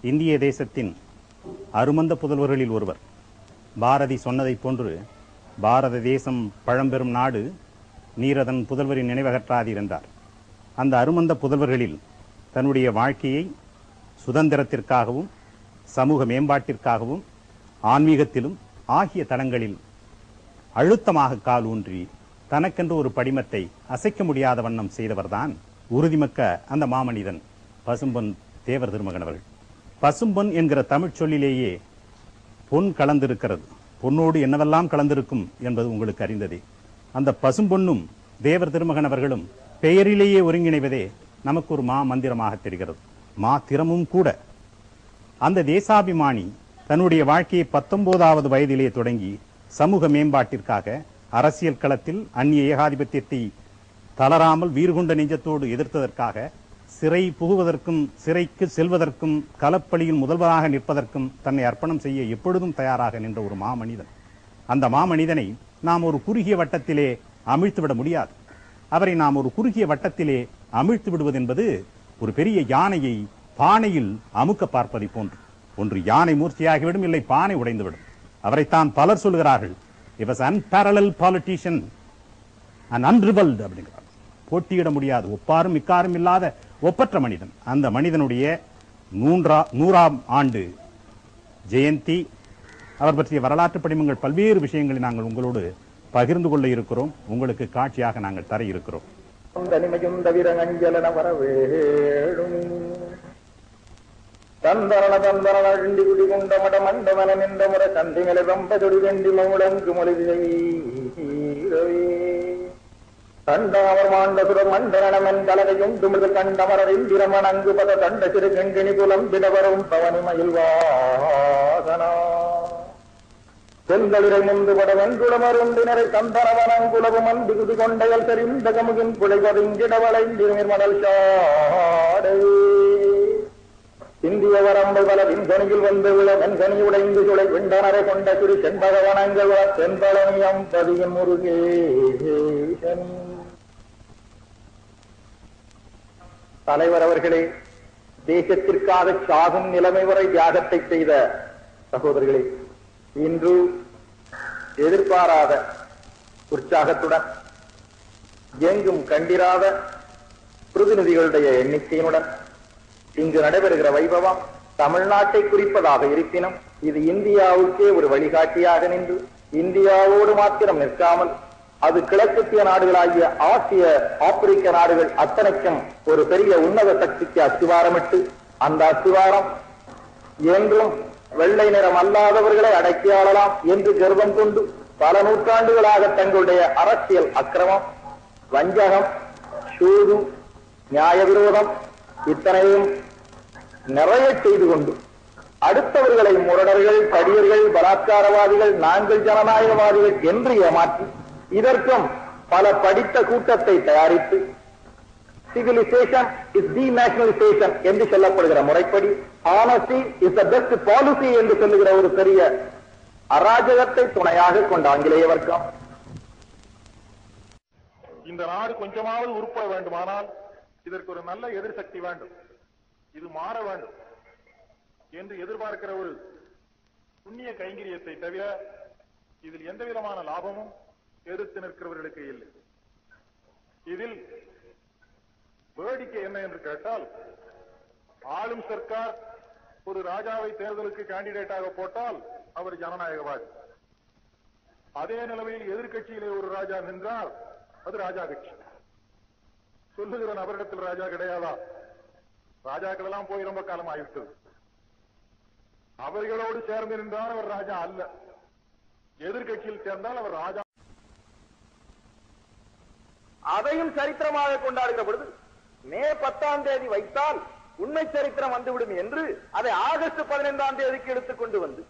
இந்திய தேசத்தின் அருமந்த புதல்வர்களில் ஒருவர். பாரதி சொன்னதைப் போன்று, பாரத தேசம் பழம்பெரும் நாடு, நீரதன் புதல்வரின் நினைவகற்றாதீர் என்றார். அந்த அருமந்த புதல்வர்களில் தன்னுடைய வாழ்க்கையை சுதந்திரத்திற்காகவும் சமூக மேம்பாட்டிற்காகவும் ஆன்மீகத்திலும் ஆகிய தளங்களில் அழுத்தமாக கால் ஊன்றி தனக்கென்று ஒரு படிமத்தை அசைக்க முடியாத வண்ணம் செய்தவர்தான் உறுதிமிக்க அந்த மாமனிதன் பசும்பொன் தேவர் திருமகன் அவர்கள். பசும்பொன் என்கிற தமிழ் சொல்லிலேயே பொன் கலந்திருக்கிறது. பொன்னோடு என்னவெல்லாம் கலந்திருக்கும் என்பது உங்களுக்கு அறிந்ததே. அந்த பசும்பொன்னும் தேவர் திருமகன் அவர்களும் பெயரிலேயே ஒருங்கிணைவதே நமக்கு ஒரு மா மந்திரமாக தெரிகிறது. மா திறமும் கூட. அந்த தேசாபிமானி தன்னுடைய வாழ்க்கையை 19வது வயதிலே தொடங்கி சமூக மேம்பாட்டிற்காக அரசியல் களத்தில் அந்நிய ஏகாதிபத்தியத்தை தளராமல் வீறுகொண்ட நெஞ்சத்தோடு எதிர்த்ததற்காக சிறை புகுவதற்கும் சிறைக்கு செல்வதற்கும் களப்பலியில் முதல்வராக நிற்பதற்கும் தன்னை அர்ப்பணம் செய்ய எப்பொழுதும் தயாராக நின்ற ஒரு மாமனிதன். அந்த மாமனிதனை நாம் ஒரு குறுகிய வட்டத்திலே அமிழ்த்துவிட முடியாது. அவரை நாம் ஒரு குறுகிய வட்டத்திலே அமிழ்த்து விடுவது என்பது ஒரு பெரிய யானையை பானையில் அமுக்க பார்ப்பதை போன்று. ஒன்று யானை மூர்ச்சியாகிவிடும், இல்லை பானை உடைந்துவிடும். அவரைத்தான் பலர் சொல்கிறார்கள், he was unparalleled politician and unrivalled அப்படிங்கிறார். போட்டியிட முடியாது, ஒப்பாரும் மிக்காரும் இல்லாத ஒப்பற்ற மனிதன். அந்த மனிதனுடைய 100ஆம் ஆண்டு ஜெயந்தி, அவர் பற்றிய வரலாற்று படிமங்கள் பல்வேறு விஷயங்களை நாங்கள் உங்களோடு பகிர்ந்து கொள்ள இருக்கிறோம். உங்களுக்கு காட்சியாக நாங்கள் தர இருக்கிறோம். தந்தரண தந்தரண இண்டி குடி கொண்ட மட மண்டமன நின்ற முற சந்திமலை வம்பதொடி வெண்டி மௌளங்கு மொழிவே தண்டாவர் மாண்டசுர மண்டரணமன் கலகையும் துமிழ் கண்டமரர் இந்திரமன் அங்கு பத தண்ட சிறு கங்கிணி புலம் விடவரும் பவனி மயில் வாசனா செல்களிரை முந்துபட வெண்குளமருந்தினரை தந்தனவனங்குலவும் அன்பு குதி கொண்டையல் தெரிந்த கமுகின் புழைவதிங்கிடவளைந்திருமிர் மணல் சாடே இந்திய வரம்பு பல விண்கணியில் வந்து விழ வெண்கனி உடைந்து சுளை விண்டனரை கொண்ட சிறு செண்பகவனங்கள் செம்பழனியம் பதியின் முருகேசன். தலைவர் அவர்களே, தேசத்திற்காக சாகும் நிலைமை வரை தியாகத்தை செய்த சகோதரர்களே, இன்று எதிர்பாராத உற்சாகத்துடன் எங்கும் கண்டிராத பிரதிநிதிகளுடைய எண்ணிக்கையினுடன் இங்கு நடைபெறுகிற வைபவம் தமிழ்நாட்டை குறிப்பதாக இருப்பினும் இது இந்தியாவுக்கே ஒரு வழிகாட்டியாக நின்று இந்தியாவோடு மாத்திரம் நிற்காமல் அது கிழக்கத்திய நாடுகளாகிய ஆசிய ஆப்பிரிக்க நாடுகள் அத்தனைக்கும் ஒரு பெரிய உன்னத சக்திக்கு அஸ்திவாரமிட்டு அந்த அஸ்திவாரம் என்றும் வெள்ளை நிறம் அல்லாதவர்களை அடக்கியாளலாம் என்று கர்வம் கொண்டு பல நூற்றாண்டுகளாக தங்களுடைய அரசியல் அக்கிரமம், வஞ்சகம், சூது, நியாய விரோதம் இத்தனையும் நிறைய செய்து கொண்டு அடுத்தவர்களை முரடர்கள், தடியர்கள், பலாத்காரவாதிகள், நாங்கள் ஜனநாயகவாதிகள் என்று ஏமாற்றி இதற்கும் பல படித்த கூட்டத்தை தயாரித்து சிவிலைசேஷன் இஸ் தி நேஷனலைசேஷன் என்று சொல்லப்படுகிற முறைப்படி honesty is the best policy என்று சொல்லுகிற ஒரு பெரிய அராஜகத்தை துணையாக கொண்ட ஆங்கிலேய வர்க்கம். இந்த நாடு கொஞ்சமாவது உருப்பட வேண்டுமானால் இதற்கு ஒரு நல்ல எதிர்சக்தி வேண்டும், இது மாற வேண்டும் என்று எதிர்பார்க்கிற ஒரு புண்ணிய கைங்கரியத்தை தவிர இதில் எந்த விதமான லாபமும் எதிர்த்து நிற்கிறவர்களுக்கு இல்லை. இதில் வேடிக்கை என்ன என்று கேட்டால், ஆளும் சர்க்கார் ஒரு ராஜாவை தேர்தலுக்கு கேண்டிடேட்டாக போட்டால் அவர் ஜனநாயகவாதி. அதே நிலைமையில் எதிர்கட்சியிலே ஒரு ராஜா நின்றால் அது ராஜா கட்சி. சொல்லுகிற நபரிடத்தில் ராஜா கிடையாதா? ராஜாக்கள் எல்லாம் போய் ரொம்ப காலம் ஆகிவிட்டது. அவர்களோடு சேர்ந்து நின்றால் அவர் ராஜா அல்ல, எதிர்கட்சியில் சேர்ந்தால் அவர் ராஜா. அதையும் சரித்திரமாக கொண்டாடுகிற பொழுது மே 10ஆம் தேதி வைத்தால் உண்மை சரித்திரம் வந்துவிடும் என்று அதை ஆகஸ்ட் 15ஆம் தேதிக்கு எடுத்துக் கொண்டு வந்து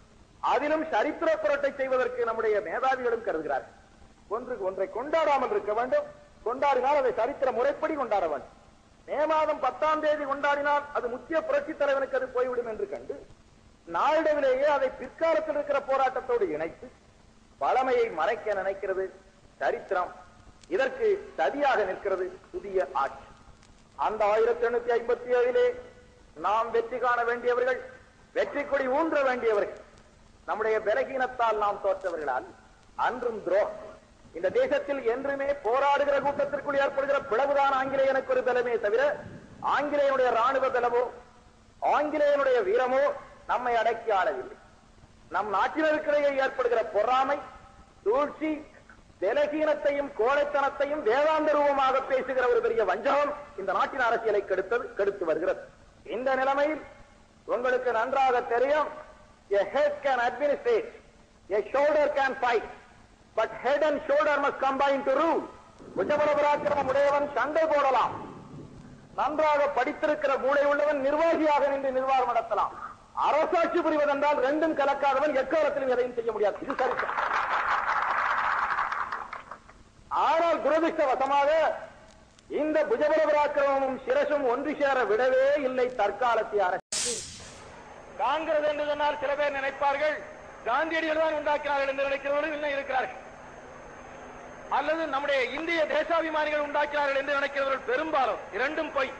அதிலும் சரித்திர புரட்டை செய்வதற்கு நம்முடைய மேதாவிகளும் கருதுகிறார்கள். ஒன்றை கொண்டாடாமல் இருக்க வேண்டும், கொண்டாடினால் அதை சரித்திர முறைப்படி கொண்டாட வேண்டும். மே மாதம் 10ஆம் தேதி கொண்டாடினால் அது முக்கிய புரட்சி தலைவனுக்கு அது போய்விடும் என்று கண்டு நாளிடவிலேயே அதை பிற்காலத்தில் இருக்கிற போராட்டத்தோடு இணைத்து பழமையை மறைக்க நினைக்கிறது சரித்திரம். இதற்கு சதியாக நிற்கிறது புதிய ஆட்சி. அந்த 1857 நாம் வெற்றி காண வேண்டியவர்கள் வெற்றி கொடி ஊன்ற வேண்டியவர்கள். நம்முடைய பலகீனத்தால் நாம் தோற்றவர்களால் அன்றும் துரோகம். இந்த தேசத்தில் என்றுமே போராடுகிற கூட்டத்திற்குள் ஏற்படுகிற பிளவுதான் ஆங்கிலேயனுக்கு ஒரு பலமே தவிர ஆங்கிலேயனுடைய ராணுவ பலமோ ஆங்கிலேயனுடைய வீரமோ நம்மை அடக்கி ஆளவில்லை. நம் நாட்டினருக்கிடையே ஏற்படுகிற பொறாமை, சூழ்ச்சி, பலகீனத்தையும் கோழைத்தனத்தையும் வேதாந்த ரூபமாக பேசுகிற ஒரு பெரிய வஞ்சகம் இந்த நாட்டின் அரசியலை கெடுத்து வருகிறது. இந்த நிலைமையில் உங்களுக்கு நன்றாக தெரியும், a head can administrate, a shoulder can fight, but head and shoulder must combine to rule. புஜபல பராக்கிரமம் உடையவன் சண்டை போடலாம், நன்றாக படித்திருக்கிற மூளை உள்ளவன் நிர்வாகியாக நின்று நிர்வாகம் நடத்தலாம். அரசாட்சி புரிவதென்றால் ரெண்டும் கலக்காதவன் எக்காலத்திலும் எதையும் செய்ய முடியாது. இது சரிதான். ஆனால் துரதிருஷ்டவசமாக இந்த புஜபல பராக்கிரமும் சிரசும் ஒன்று சேர விடவே இல்லை தற்காலத்திய அரசு. காங்கிரஸ் என்று சொன்னால் சில பேர் நினைப்பார்கள் காந்தியடிகள் தான் உண்டாக்கினார்கள் என்று நினைக்கிறவர்கள் இன்னும் இருக்கிறார்கள், அல்லது நம்முடைய இந்திய தேசாபிமானிகள் உண்டாக்கினார்கள் என்று நினைக்கிறவர்கள் பெரும்பாலும். இரண்டும் பொய்.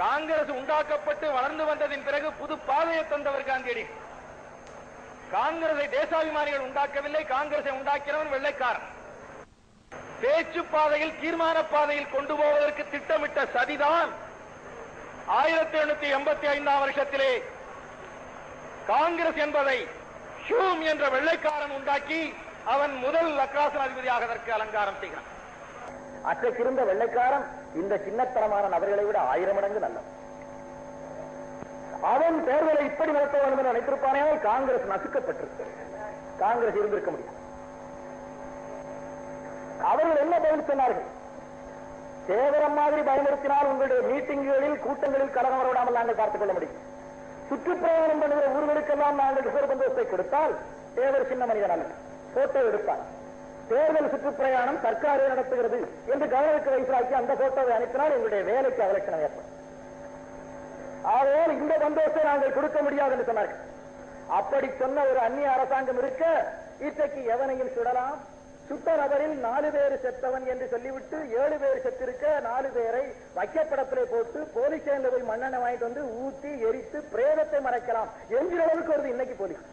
காங்கிரஸ் உண்டாக்கப்பட்டு வளர்ந்து வந்ததின் பிறகு புது பாதையை தந்தவர் காந்தியடிகள். காங்கிரஸை தேசாபிமானிகள் உண்டாக்கவில்லை, காங்கிரஸை உண்டாக்கினவன் வெள்ளைக்காரன். பேச்சு பாதையில் தீர்மான பாதையில் கொண்டு போவதற்கு திட்டமிட்ட சதிதான் 1885 வருஷத்திலே காங்கிரஸ் என்பதை ஹியூம் என்ற வெள்ளைக்காரன் உண்டாக்கி அவன் முதல் லக்ராசன் அதிபதியாக அதற்கு அலங்காரம் செய்கிறான். அச்சக்கிருந்த வெள்ளைக்காரன் இந்த சின்னத்தனமான நபர்களை விட 1000 மடங்கு நல்லவன். அவன் தேர்தலை இப்படி நடத்த வேண்டும் என்று நினைத்திருப்பானே காங்கிரஸ் நசுக்கப்பட்டிருக்கு, காங்கிரஸ் இருந்திருக்க முடியும். அவர்கள் என்ன பதில் சொன்னார்கள்? சேவரம் மாதிரி பயமுறுத்தினால் உங்களுடைய மீட்டிங்குகளில் கூட்டங்களில் கலகம் வரவிடாமல் நாங்கள் பார்த்துக் கொள்ள முடியும். சுற்றுப்பிரயாணம் பண்ணுகிற ஊர்களுக்கெல்லாம் நாங்கள் ரிசர்வ் பந்தோபஸ்தை கொடுத்தால் தேவர் சின்ன மனிதன் அல்ல, போட்டோ எடுப்பார். தேர்தல் சுற்றுப்பிரயாணம் சர்க்காரே நடத்துகிறது என்று கவர்னருக்கு வயசாக்கி அந்த போட்டோவை அனுப்பினால் எங்களுடைய வேலைக்கு அவலட்சணம் ஏற்படும். ஆகையால் இந்த பந்தோபஸ்தை நாங்கள் கொடுக்க முடியாது என்று சொன்னார்கள். அப்படி சொன்ன ஒரு அந்நிய அரசாங்கம் இருக்க இன்றைக்கு எவனையும் சுடலாம், சுட்ட நபரில் 4 பேர் செத்தவன் என்று சொல்லிவிட்டு 7 பேர் செத்திருக்க 4 பேரை வைக்கப்படத்திலே போட்டு போலீஸ் ஸ்டேஷன்ல போய் மண்ணெண்ணெய் வாங்கிட்டு வந்து ஊத்தி எரித்து பிரேதத்தை மறைக்கலாம் என்கிற அளவுக்கு வருது இன்னைக்கு போலீஸ்.